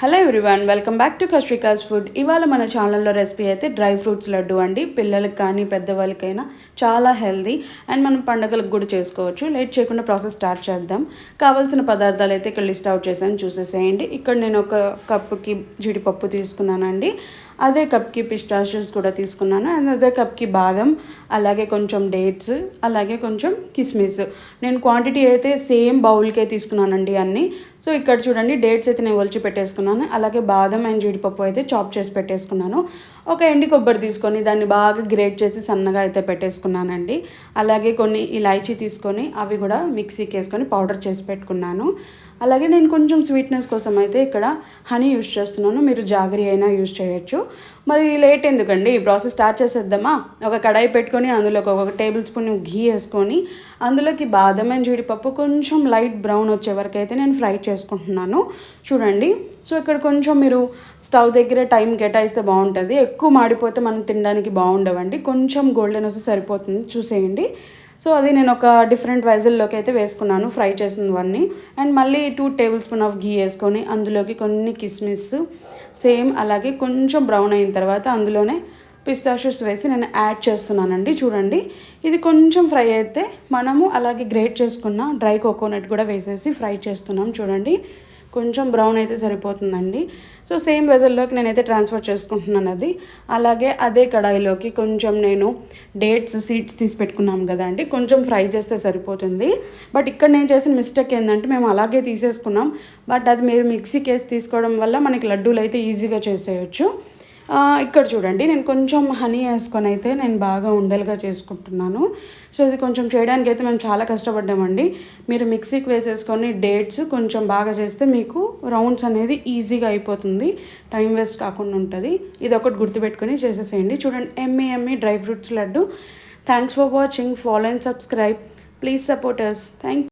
Hello everyone, welcome back to కస్ట్రికాస్ food. ఇవాళ మన ఛానల్లో రెసిపీ అయితే డ్రై ఫ్రూట్స్ లడ్డు అండి. పిల్లలకి కానీ పెద్దవాళ్ళకైనా చాలా హెల్దీ అండ్ మనం పండగలకు కూడా చేసుకోవచ్చు. లేట్ చేయకుండా ప్రాసెస్ స్టార్ట్ చేద్దాం. కావాల్సిన పదార్థాలు అయితే ఇక్కడ లిస్ట్ అవుట్ చేశాను, చూసేసేయండి. ఇక్కడ నేను ఒక కప్పుకి జీడిపప్పు తీసుకున్నానండి, అదే కప్కి పిస్టాషియోస్ కూడా తీసుకున్నాను, అండ్ అదే కప్కి బాదం, అలాగే కొంచెం డేట్స్, అలాగే కొంచెం కిస్మిస్. నేను క్వాంటిటీ అయితే సేమ్ బౌల్కే తీసుకున్నానండి అన్నీ. సో ఇక్కడ చూడండి, డేట్స్ అయితే నేను ఒలిచి పెట్టేసుకున్నాను, అలాగే బాదం అండ్ జీడిపప్పు అయితే చాప్ చేసి పెట్టేసుకున్నాను. ఒక ఎండి కొబ్బరి తీసుకొని దాన్ని బాగా గ్రేట్ చేసి సన్నగా అయితే పెట్టేసుకున్నానండి. అలాగే కొన్ని ఇలాచీ తీసుకొని అవి కూడా మిక్సీకి వేసుకొని పౌడర్ చేసి పెట్టుకున్నాను. అలాగే నేను కొంచెం స్వీట్నెస్ కోసం అయితే ఇక్కడ హనీ యూజ్ చేస్తున్నాను, మీరు జాగరీ అయినా యూజ్ చేయొచ్చు. మరి లేట్ ఎందుకండి, ఈ ప్రాసెస్ స్టార్ట్ చేసేద్దామా. ఒక కడాయి పెట్టుకొని అందులోకి ఒక టేబుల్ స్పూన్ ఘీ వేసుకొని అందులోకి బాదం అండ్ జీడిపప్పు కొంచెం లైట్ బ్రౌన్ వచ్చే వరకు అయితే నేను ఫ్రై చేసుకుంటున్నాను. చూడండి, సో ఇక్కడ కొంచెం మీరు స్టవ్ దగ్గర టైం కేటాయిస్తే బాగుంటుంది. ఎక్కువ మాడిపోతే మనం తినడానికి బాగుండవండి, కొంచెం గోల్డెన్ వస్తే సరిపోతుంది, చూసేయండి. సో అది నేను ఒక డిఫరెంట్ వెజల్లోకి అయితే వేసుకున్నాను ఫ్రై చేసినవన్నీ. అండ్ మళ్ళీ 2 టేబుల్ స్పూన్ ఆఫ్ ఘీ వేసుకొని అందులోకి కొన్ని కిస్మిస్ సేమ్ అలాగే కొంచెం బ్రౌన్ అయిన తర్వాత అందులోనే పిస్తాషియోస్ వేసి నేను యాడ్ చేస్తున్నానండి. చూడండి, ఇది కొంచెం ఫ్రై అయితే మనము అలాగే గ్రేట్ చేసుకున్న డ్రై కోకోనట్ కూడా వేసేసి ఫ్రై చేస్తున్నాం. చూడండి, కొంచెం బ్రౌన్ అయితే సరిపోతుందండి. సో సేమ్ వెజల్లోకి నేనైతే ట్రాన్స్ఫర్ చేసుకుంటున్నాను అది. అలాగే అదే కడాయిలోకి కొంచెం నేను డేట్స్ సీడ్స్ తీసి పెట్టుకున్నాం కదా అండి, కొంచెం ఫ్రై చేస్తే సరిపోతుంది. బట్ ఇక్కడ నేను చేసిన మిస్టేక్ ఏంటంటే మేము అలాగే తీసేసుకున్నాం, బట్ అది మీరు మిక్సీకి వేసి తీసుకోవడం వల్ల మనకి లడ్డూలు అయితే ఈజీగా చేసేయచ్చు. ఇక్కడ చూడండి, నేను కొంచెం హనీ వేసుకొని అయితే నేను బాగా ఉండలుగా చేసుకుంటున్నాను. సో ఇది కొంచెం చేయడానికి అయితే మేము చాలా కష్టపడ్డామండి. మీరు మిక్సీకి వేసేసుకొని డేట్స్ కొంచెం బాగా చేస్తే మీకు రౌండ్స్ అనేది ఈజీగా అయిపోతుంది, టైం వేస్ట్ కాకుండా ఉంటుంది. ఇది ఒకటి గుర్తుపెట్టుకొని చేసేసేయండి. చూడండి, Emmy Emmy dry fruits laddu. Thanks for watching. Follow and subscribe. Please support us. Thank